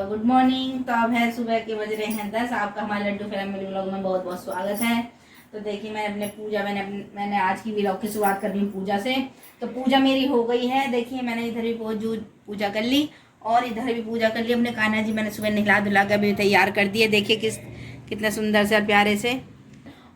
Good morning. तो अब है सुबह के बज रहे हैं 10। आपका हमारे लड्डू फैमिली व्लॉग में बहुत बहुत स्वागत है। तो देखिए मैंने आज की व्लॉग की शुरुआत कर दी पूजा से। तो पूजा मेरी हो गई है। देखिए मैंने इधर भी पूजा कर ली और इधर भी पूजा कर ली। अपने कान्हा जी मैंने सुबह नहला धुला कर भी तैयार कर दिए। देखिए कितने सुंदर से और प्यारे से।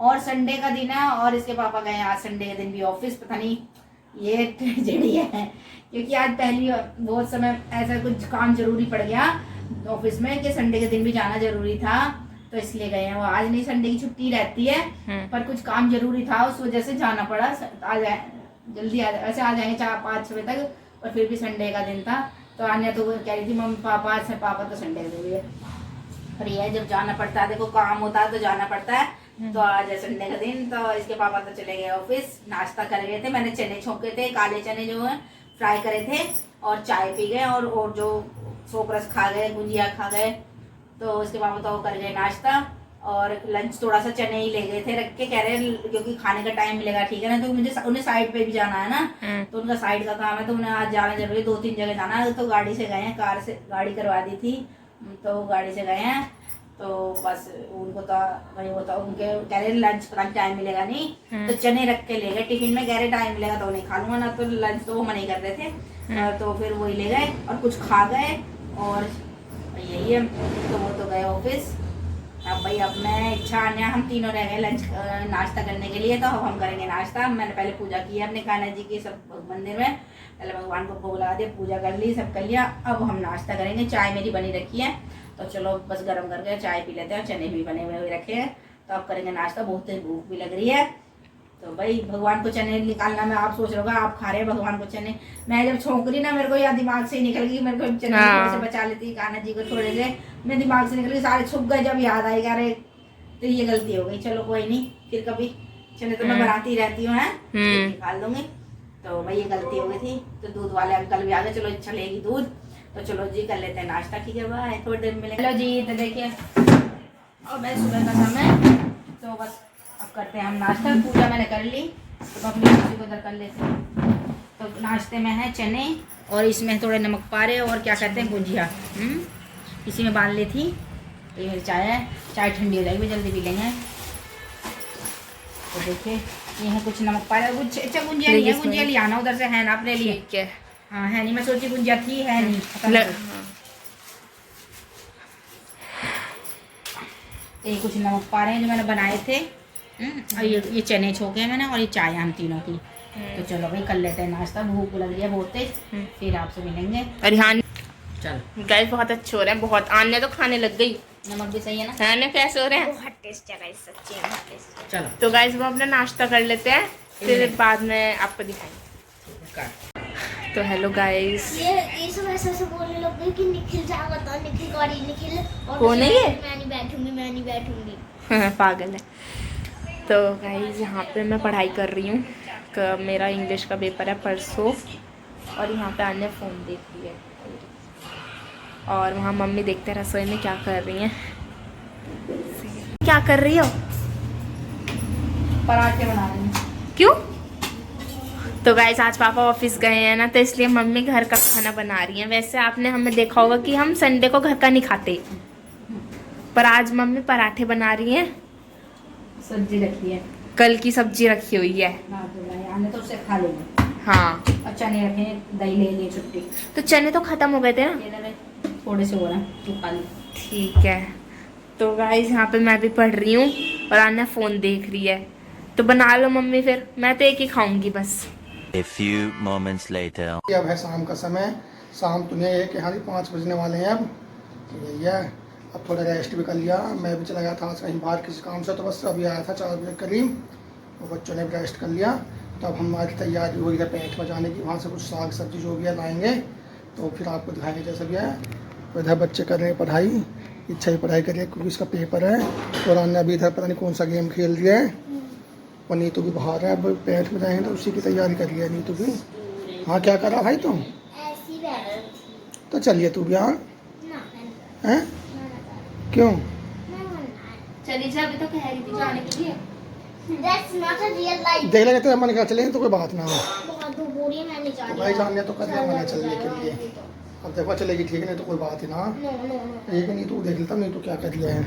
और संडे का दिन है और इसके पापा गए आज संडे के दिन भी ऑफिस। पता नहीं ये ट्रेजेडी है क्योंकि आज पहली बहुत समय ऐसा कुछ काम जरूरी पड़ गया ऑफिस में कि संडे के दिन भी जाना जरूरी था, तो इसलिए गए हैं। वो आज नहीं, संडे की छुट्टी रहती है पर कुछ काम जरूरी था उस वजह से जाना पड़ा। आ जाए जल्दी ऐसे आ जाएंगे 4-5 बजे तक और फिर भी संडे का दिन था। तो आने तो कह रही थी मम्मी पापा से, पापा तो संडे के दिन है पर ये जब जाना पड़ता है, देखो काम होता है तो जाना पड़ता है। तो आज है संडे का दिन। तो इसके पापा तो चले गए ऑफिस। नाश्ता कर गए थे, मैंने चने छोंके थे, काले चने जो है फ्राई करे थे और चाय पी गए और जो सोकरस खा गए, गुजिया खा गए। तो उसके पापा तो कर गए नाश्ता और लंच थोड़ा सा चने ही ले गए थे रख के, कह रहे क्योंकि खाने का टाइम मिलेगा, ठीक है ना। तो मुझे उन्हें साइड पे भी जाना है ना, तो उनका साइड का काम है, तो उन्हें आज जाना जरूरी है। 2-3 जगह जाना है। तो गाड़ी से गए हैं, कार से गाड़ी करवा दी थी तो गाड़ी से गए हैं। तो बस उनको तो वही होता, उनके कह रहे लंच का टाइम मिलेगा नहीं, तो चने रख के ले गए टिफिन में। कह रहे टाइम मिलेगा तो नहीं खा लूंगा ना, तो लंच तो वो मना ही कर रहे थे। तो फिर वही ले गए और कुछ खा गए और यही है। तो वो तो गए ऑफिस। अब भाई अब मैं इच्छा अन्या हम तीनों रह गए लंच नाश्ता करने के लिए। तो अब हम करेंगे नाश्ता। मैंने पहले पूजा की है अपने कान्हा जी की सब मंदिर में, पहले भगवान को भोग लगा दिया, पूजा कर ली, सब कर लिया। अब हम नाश्ता करेंगे। चाय मेरी बनी रखी है तो चलो बस गर्म करके चाय पी लेते हैं। चने भी बने हुए रखे हैं तो अब करेंगे नाश्ता। बहुत तेज भूख भी लग रही है। तो भाई भगवान को चने निकालना में आप सोच रहे हो आप खा रहे हैं भगवान को चने। मैं जब छोंक रही ना मेरे को यार दिमाग से ही निकल गई। मेरे को चने थोड़े से बचा लेती कान्हा जी को, थोड़े से मेरे दिमाग से निकल गई, सारे छुप गए। जब याद आई अरे तो ये गलती हो गई। चलो कोई नहीं, फिर कभी चने तो मैं बनाती रहती हूँ, निकाल दूंगी। तो भाई ये गलती हो गई थी। तो दूध वाले अंकल भी आ गए, चलो अच्छा लेगी दूध। तो चलो जी कर लेते हैं नाश्ता, ठीक है भाई, थोड़ी देर मिलेंगे। चलो जी। तो देखिए और मैं सुबह का समय तो बस अब करते हैं हम नाश्ता। पूजा मैंने कर ली तो अपनी कुर्सी को इधर कर लेते हैं। तो नाश्ते में है चने और इसमें थोड़े नमक पारे और क्या कहते हैं गुजिया, इसी में बांध ली थी। तो ये मेरी चाय है, चाय ठंडी हो जाएगी, जल्दी पी लेंगे। तो देखिए ये है कुछ नमक पारे। अच्छा गुजिया नहीं है, गुजिया ले आना उधर से, है ना अपने लिए? ठीक है। हाँ है नहीं, मैं सोची गुजिया थी, है नहीं। ये कुछ नमक पा रहे हैं जो मैंने बनाए थे। और ये चने छोके हैं मैंने और ये चाय हम तीनों की। तो चलो भाई कर लेते हैं नाश्ता, भूख लग रही है बहुत तेज। फिर आपसे मिलेंगे। और यहाँ चलो गाइस बहुत अच्छे हो रहे हैं, बहुत आने तो खाने लग गई। नमक भी सही है ना, खाने कैसे हो रहे हैं? बहुत टेस्ट है गाइस, सच्ची में बहुत टेस्ट। चलो तो गाइस वो अपना नाश्ता कर लेते हैं, फिर बाद में आपको दिखाएंगे। तो हेलो गाइस, ये सब ऐसे बोलने लग गई कि निखिल जाएगा तो निखिल गाड़ी निखिल और कौन है ये? मैं नहीं बैठूंगी पागल है। तो गाइस यहाँ पे मैं पढ़ाई कर रही हूँ, मेरा इंग्लिश का पेपर है परसों। और यहाँ पे आने फ़ोन देख रही है और वहाँ मम्मी देखते हैं रसोई में क्या कर रही हैं। क्या कर रही हो? पराठे बना रही हूँ। क्यों? तो गाइस आज पापा ऑफिस गए हैं ना, तो इसलिए मम्मी घर का खाना बना रही हैं। वैसे आपने हमें देखा होगा कि हम संडे को घर का नहीं खाते, पर आज मम्मी पराठे बना रही हैं। सब्जी रखी है, कल की सब्जी रखी हुई है। तो उसे खा लेंगे। हाँ और चने रखे, दही ले लिए छुट्टी। तो चने तो खत्म हो गए थे ना, थोड़े से हो रहे हैं, तो खा ली। ठीक है। तो गाइस यहाँ पे मैं भी पढ़ रही हूँ और आना फ़ोन देख रही है। तो बना लो मम्मी, फिर मैं तो एक ही खाऊंगी बस। A few moments later. अब है शाम का समय, शाम तुम्हें ये कि हाँ 5 बजने वाले हैं अब। तो यही है, अब थोड़ा रेस्ट भी कर लिया। मैं भी चला गया था आज कहीं बाहर किसी काम से, तो बस अभी आया था 4 बजे करीब। और बच्चों ने भी रेस्ट कर लिया। तो अब हमारी तैयारी हुई है पेट में जाने की, वहाँ से कुछ साग सब्जी जो भी है लाएँगे तो फिर आपको दिखाएंगे जैसा भी है। तो इधर बच्चे कर रहे हैं पढ़ाई, इच्छा ही पढ़ाई करिए क्योंकि इसका पेपर है। और अन्य अभी इधर पता नहीं कौन सा गेम खेल रही है। और नीतू भी बाहर है, अब पेट में जाएंगे तो उसी की तैयारी कर लिया नीतू भी। हाँ क्या कर रहा भाई तुम? तो चलिए तू भी। हाँ हैं क्यों? चली जा, अभी तो कह रही थी जाने के लिए। That's not a real life. देख लेंगे तो मन क्या चलेंगे तो कोई बात ना हो। बहुत दूर बोली है, मैं नहीं जा रही। भाई जाने तो कर लिया मैंने चलने के लिए। अब देखो चलेगी ठीक, नहीं तो कोई बात ही ना। No no no. एक नहीं तो देख लेता, नहीं तो क्या कर दिया है।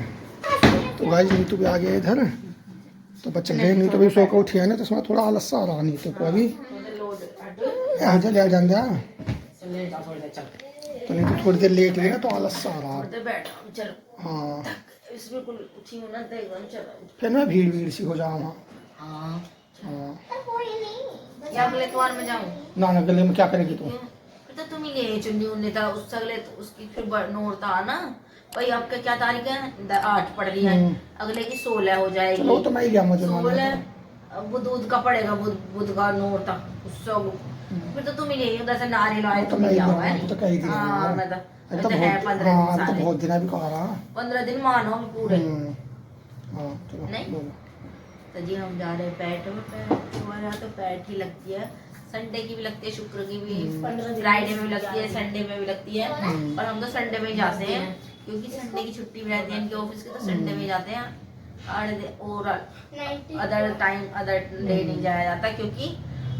तो गाइस नीतू भी आ गया इधर, तो बच्चे गए नहीं तो भी सो के उठी है ना, तो उसमें थोड़ा आलस सा आ रहा नीतू को अभी। यहाँ चले आ जाएंगे, तो नहीं तो थोड़ी देर लेट गई ना तो आलस सा आ रहा। हाँ फिर मैं भीड़ सी हो जाऊँ वहाँ। हाँ कोई नहीं। या अगले त्योहार में जाऊँ? ना गले में क्या करेगी तू? तो तुम ही गए चुन्नी उन्नी था उस अगले, तो उसकी फिर नोर था ना भाई। आपका क्या तारीख है? 8 पड़ रही है, अगले की 16 हो जाएगी। चलो तो मैं ही गया मुझे 16 वो दूध का पड़ेगा, बुध का नोर था उससे। फिर तो तुम ही गई उधर से नारियल आए, तो तुम मैं ही ही आओ गया, है। तो कही थी हाँ मैं अभी तो तो है बहुत, 15 हाँ दिन अभी तो सारे, बहुत दिन अभी कहा रहा। 15 दिन मानो अभी पूरे। हाँ चलो नहीं? बोलो। तो जी हम जा रहे हैं पैट में। पैट हमारे यहाँ तो पैट ही लगती है, संडे की भी लगती है, शुक्र की भी, फ्राइडे में भी लगती है, संडे में भी लगती है। और हम तो संडे में ही जाते हैं क्योंकि संडे की छुट्टी भी रहती है इनके ऑफिस की, तो संडे में ही जाते हैं। और अदर टाइम अदर डे नहीं जाया जाता क्योंकि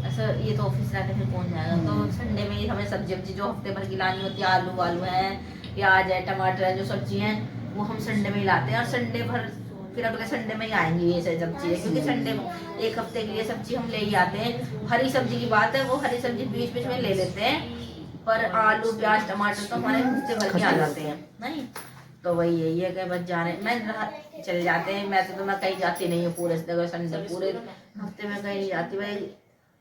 ऐसा ये तो ऑफिस रहते फिर कौन जाएगा। तो संडे में ही हमें सब्जी वब्जी जो हफ्ते भर की लानी होती है, आलू वालू है, प्याज है, टमाटर है, जो सब्जी है वो हम संडे में ही लाते हैं। और संडे भर फिर अगले संडे में ही आएंगी ये सब्जी है, क्योंकि संडे में एक हफ्ते के लिए सब्जी हम ले ही आते हैं। हरी सब्जी की बात है, वो हरी सब्जी बीच बीच में ले लेते हैं, पर आलू प्याज टमाटर तो हमारे हफ्ते भर के आ जाते हैं। नहीं तो वही यही है कि बस जा रहे मैं चले जाते हैं। मैं तो मैं कहीं जाती नहीं हूँ पूरे संडे, पूरे हफ्ते में कहीं नहीं जाती भाई,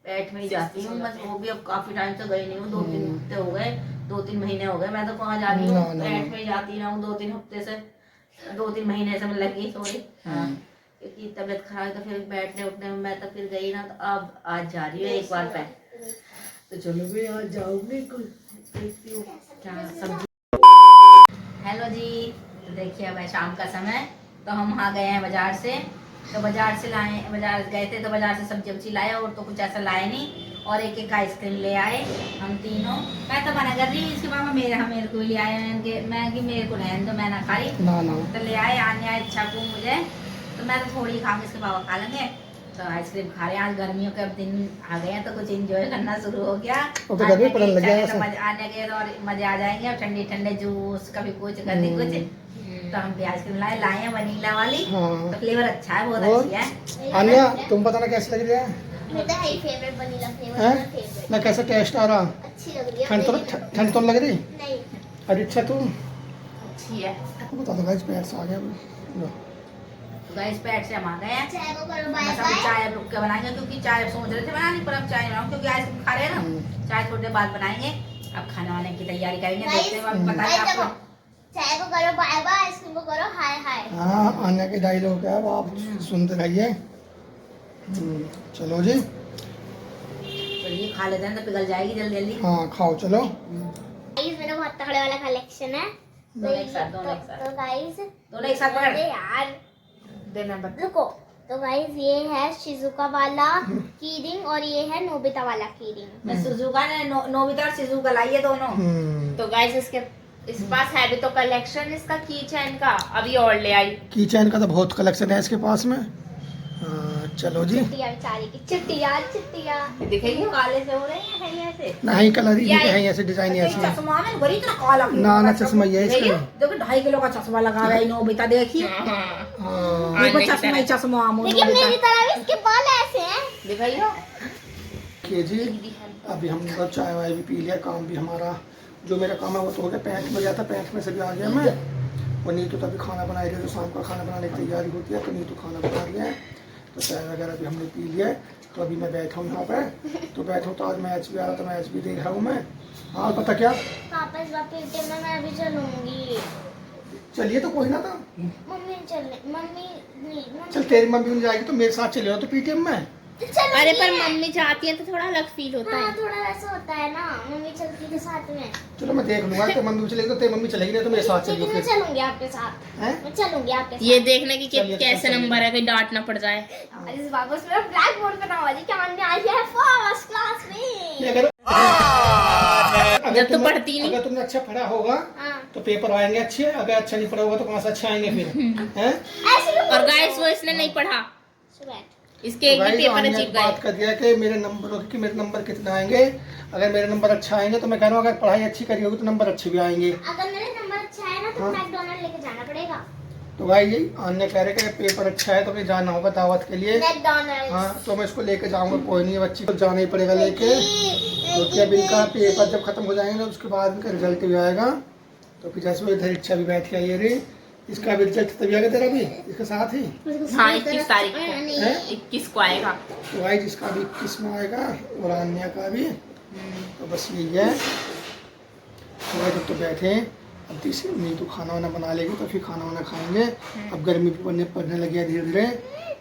पेट में ही जाती हूँ बस। वो भी अब काफी टाइम से गई नहीं हूँ, 2-3 हफ्ते हो गए, 2-3 महीने हो गए। मैं तो कहाँ जा रही हूँ, पेट में ही जाती ना हूँ 2-3 हफ्ते से, 2-3 महीने से मैं लगी सॉरी। हाँ क्योंकि तबीयत खराब तो फिर बैठने उठने में मैं तो फिर गई ना, तो अब आज जा रही हूँ एक बार पे। तो चलो भी आज जाऊंगी, कुछ देखती हूँ क्या सब्जी। हेलो जी, तो देखिए अब है शाम का समय, तो हम वहाँ गए हैं बाजार से। तो बाजार से लाए, बाजार गए थे तो बाजार से सब्जी वब्जी लाए, और तो कुछ ऐसा लाए नहीं। और एक आइसक्रीम ले आए हम तीनों। मैं तो मना कर रही हूँ इसके पापा मेरे को ले आए, मैं कि मेरे को रहने दो, मैं ना खाई। तो ले आए आने आए अच्छा को मुझे, तो मैं तो थोड़ी खाऊंगी, इसके पापा खा लेंगे। तो आइसक्रीम खा रहे हैं। आज गर्मियों के अब दिन आ गए हैं तो कुछ एंजॉय करना शुरू हो गया। आने के और मजे आ जाएंगे। अब ठंडे ठंडे जूस, कभी कुछ कभी कुछ। तो हम भी आइसक्रीम लाए हैं वनीला वाली। तो फ्लेवर अच्छा है, बहुत अच्छी है। आन्या तुम बताना कैसी लग रही है? मेरा है फेवरेट वनीला फ्लेवर, फेवरेट। ना कैसा टेस्ट आ रहा? अच्छी लग रही है। ठंड तो लग रही नहीं। अरे अच्छा तुम अच्छी है। बता दो गाइस, पैट्स आ गया। गाइस पैट से हम आ गए हैं। चाय को करो बाय बस अभी चाय अब रुक के बनाएंगे, क्योंकि चाय सोच रहे थे बनाने, पर अब चाय बनाऊं क्योंकि आइसक्रीम खा रहे हैं ना। चाय थोड़ी देर बाद बनाएंगे, अब खाने वाने की तैयारी करेंगे। देखते हैं अब बताएंगे आपको। चाय को करो बाय बाय, आइसक्रीम को करो हाय हाय। हाँ आन्या के डायलॉग है, आप सुनते रहिए। चलो जी, चलिए खा लेते हैं तो पिघल जाएगी जल्दी जल्दी। हाँ खाओ चलो। गाइस मेरा बहुत तगड़े वाला कलेक्शन है। दोनों एक साथ, दोनों एक साथ। तो गाइस दोनों एक साथ पकड़ अरे यार देना बट। रुको। तो गाइस ये है शिजुका वाला की रिंग और ये है नोबिता वाला की रिंग। मैं सुजुका ने नोबिता और शिजुका लाई है दोनों। तो गाइस इसके इस पास है भी तो कलेक्शन इसका की चैन का, अभी और ले आई। की चैन का तो बहुत कलेक्शन है इसके पास में। चलो जी। चिट्टिया बेचारी की चिट्टिया दिखेगी काले से हो रहे हैं या ऐसे? नहीं कलर ही है ऐसे, डिजाइन ही ऐसी है। चश्मा में बड़ी इतना काला ना चश्मा ये इसका। देखो 2.5 किलो का चश्मा लगा हुआ है नोबिता, देखिए। देखो चश्मा ही चश्मा देखिए मेरी तरह भी इसके बाल ऐसे हैं। दिखाइए के जी। अभी हम लोग चाय वाय भी पी लिया, काम भी हमारा जो मेरा काम है वो तो हो गया। पैंट में गया था, पैंट में से भी आ गया मैं। और नीतू तो अभी खाना बनाई रही, तो शाम का खाना बनाने की तैयारी होती है, तो नीतू खाना बना लिया है। तो चाय वगैरह भी हमने पी लिया है। तो अभी मैं बैठा हूँ यहाँ पे, तो बैठा हूँ। तो आज मैच भी आ रहा था, मैच भी देख रहा हूँ मैं। हाँ पता क्या, पापा इस बार पेटीएम में मैं अभी चलूंगी। चलिए तो कोई ना था। मम्मी नहीं चल तेरी मम्मी नहीं जाएगी तो मेरे साथ चले हो तो पीटीएम में। अरे पर मम्मी चाहती है तो थोड़ा अलग फील होता है। थोड़ा वैसा होता है ना, मम्मी चलती है साथ में। चलो मैं देख लूंगा, तो मम्मी चलेगी तो तेरी मम्मी चलेगी, नहीं तो मेरे साथ चलिए मैं फिर। चलूंगी आपके साथ। मैं चलूंगी आपके साथ। ये देखने की चलिए, कैसे चलिए। नंबर है, कहीं डांट ना पड़ जाए। इस बार बस मेरा ब्लैक बोर्ड पे ना हो जाए कि अन्य आई है फर्स्ट क्लास में। जब तो पढ़ती नहीं। अगर तुमने अच्छा पढ़ा होगा हाँ। तो पेपर आएंगे अच्छे, अगर अच्छा नहीं पढ़ा होगा तो कहाँ से अच्छे आएंगे फिर हैं? ऐसे भी और गाइस वो इसने नहीं पढ़ा। सुबह इसके एक तो भी भाई पेपर हमने अजीब बात गए। कर दिया कि मेरे नंबरों की, मेरे नंबर कितने आएंगे। अगर मेरे नंबर अच्छा आएंगे तो मैं कह रहा हूँ अगर पढ़ाई अच्छी करी होगी तो नंबर अच्छे भी आएंगे। अगर मेरे नंबर अच्छा है ना तो हाँ। मैकडॉनल्ड लेके जाना पड़ेगा। तो भाई यही अन्य कह रहे कि पेपर अच्छा है तो मुझे जाना होगा दावत के लिए। मैकडॉनल्ड। हाँ तो मैं इसको लेके जाऊंगा, कोई नहीं, बच्ची को जाना ही पड़ेगा लेके, क्योंकि अब इनका पेपर जब खत्म हो जाएंगे तो उसके बाद इनका रिजल्ट भी आएगा। तो फिर जैसे वो इधर इच्छा भी बैठ के आई है रे, इसका भी रिजल्ट तभी आएगा तेरा भी इसके साथ ही। हाँ 21 तारीख को, है 21 को आएगा। तो भाई जिसका भी 21 में आएगा और अन्य का भी। तो बस यही है। तो भाई जब तो बैठे अब तीसरी नहीं तो खाना वाना बना लेगी तो फिर खाना वाना खाएंगे। अब गर्मी भी पड़ने लगी है धीरे धीरे।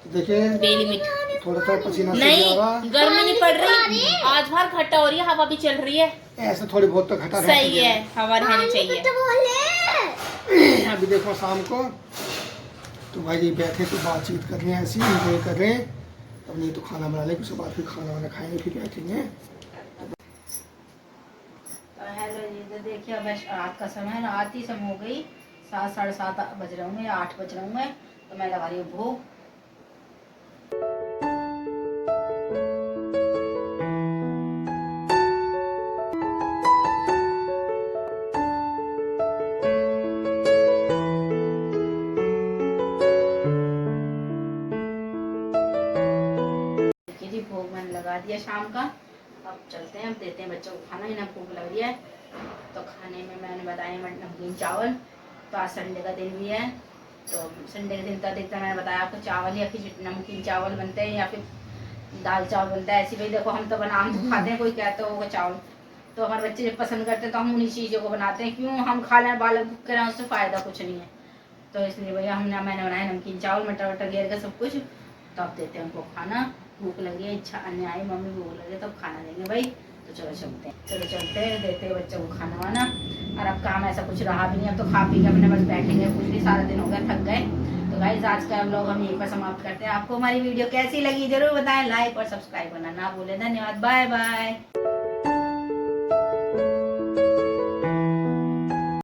तो देखिए बेलिमिट थोड़ा थोड़ा पसीना से नहीं, आ रहा। गर्मी नहीं पड़ रही, आज बाहर घटा हो रही है, हवा भी चल रही है। ऐसे थोड़ी बहुत तो घटा रहती सही है, हवा रहनी चाहिए। अभी देखो शाम को तो भाई जी बैठे तो बातचीत कर रहे हैं, ऐसी इंजॉय कर रहे हैं। अब नहीं तो खाना बना लेंगे, उसके बाद फिर खाना वाना खाएंगे फिर बैठेंगे। तो हेलो जी, तो देखिए अब रात का समय, रात ही समय हो गई, 7 साढ़े 7 बज रहे होंगे, 8 बज रहे होंगे। तो मैं लगा रही हूँ भूख। देखिए जी भोग मैंने लगा दिया शाम का। अब चलते हैं, अब देते हैं बच्चों को खाना, इन्हें भूख लग रही है। तो खाने में मैंने बताया नमकीन चावल। तो आज संडे का दिन भी है, तो संडे के दिन तो अधिकतर मैंने बताया आपको चावल या फिर नमकीन चावल बनते हैं या फिर दाल चावल बनता है। ऐसी भाई देखो हम तो बना हम खाते हैं, कोई कहता होगा चावल, तो हमारे बच्चे जब पसंद करते हैं तो हम उन्हीं चीज़ों को बनाते हैं। क्यों हम खा लें, बालक भूख करें, उससे फ़ायदा कुछ नहीं है। तो इसलिए भैया मैंने बनाया नमकीन चावल, मटर वटर घेर का सब कुछ। तो अब देते हैं उनको खाना, भूख लगी है, इच्छा अन्य आई, मम्मी भूख लगे तब खाना देंगे भाई। तो चलो चलते हैं, चलते हैं, देते हैं बच्चों को खाना वाना। और अब काम ऐसा कुछ रहा भी नहीं, अब तो खा पी के अपने बस बैठेंगे, कुछ भी सारा दिन हो गया, थक गए। तो गाइस आज का व्लॉग हम यहीं पर समाप्त करते हैं। आपको हमारी वीडियो कैसी लगी जरूर बताएं, लाइक और सब्सक्राइब करना ना भूलें। धन्यवाद, बाय बाय।